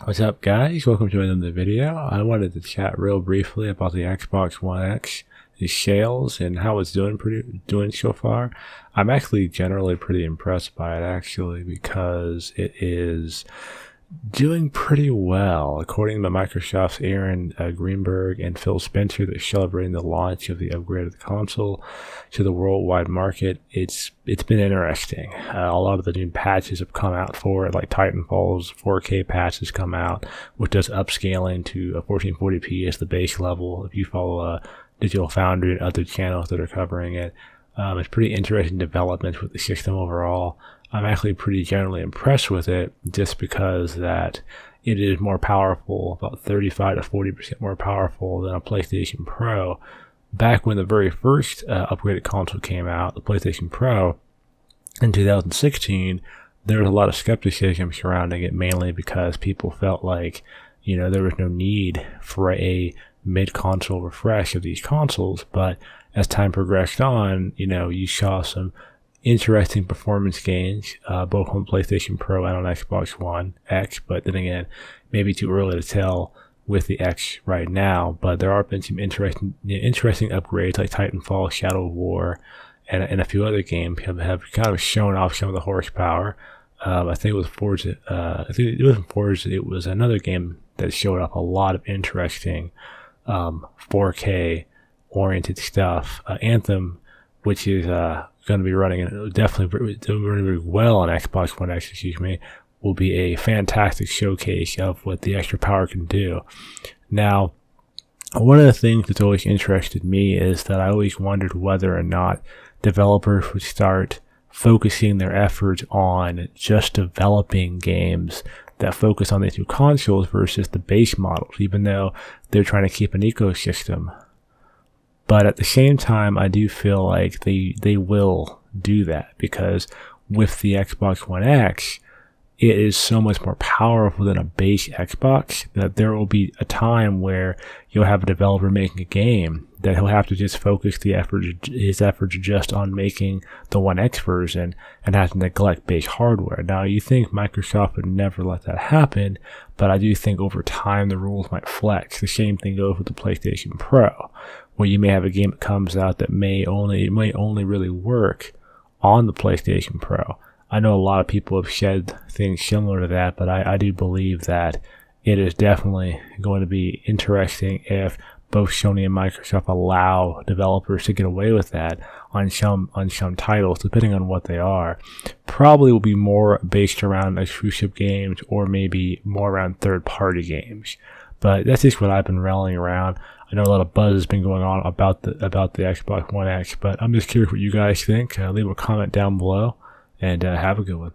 What's up, guys? Welcome to another video. I wanted to chat real briefly about the Xbox One X, the sales, and how it's doing so far. I'm actually generally pretty impressed by it, actually, because it is doing pretty well. According to Microsoft's Aaron Greenberg and Phil Spencer, they're celebrating the launch of the upgraded console to the worldwide market. It's been interesting. A lot of the new patches have come out for it, like Titanfall's 4K patch has come out, which does upscaling to 1440p as the base level. If you follow Digital Foundry and other channels that are covering it, it's pretty interesting development with the system overall. I'm actually pretty generally impressed with it, just because that it is more powerful, about 35 to 40% more powerful than a PlayStation Pro. Back when the very first upgraded console came out, the PlayStation Pro, in 2016, there was a lot of skepticism surrounding it, mainly because people felt like, there was no need for a mid-console refresh of these consoles. But as time progressed on, you saw some interesting performance gains, both on PlayStation Pro and on Xbox One X, but then again, maybe too early to tell with the X right now. But there have been some interesting upgrades like Titanfall, Shadow of War, and a few other games have kind of shown off some of the horsepower. I think it was Forza. I think it wasn't Forza. It was another game that showed up a lot of interesting 4K oriented stuff. Anthem, which is going to be running definitely running very well on Xbox One X, will be a fantastic showcase of what the extra power can do. Now, one of the things that's always interested me is that I always wondered whether or not developers would start focusing their efforts on just developing games that focus on these new consoles versus the base models, even though they're trying to keep an ecosystem. But at the same time, I do feel like they will do that, because with the Xbox One X, it is so much more powerful than a base Xbox that there will be a time where you'll have a developer making a game that he'll have to just focus his efforts just on making the One X version and have to neglect base hardware. Now, you think Microsoft would never let that happen, but I do think over time the rules might flex. The same thing goes with the PlayStation Pro, where you may have a game that comes out that may only really work on the PlayStation Pro. I know a lot of people have said things similar to that, but I do believe that it is definitely going to be interesting if both Sony and Microsoft allow developers to get away with that on some titles, depending on what they are. Probably will be more based around exclusive games, or maybe more around third-party games. But that's just what I've been rallying around. I know a lot of buzz has been going on about the Xbox One X, but I'm just curious what you guys think. Leave a comment down below, and have a good one.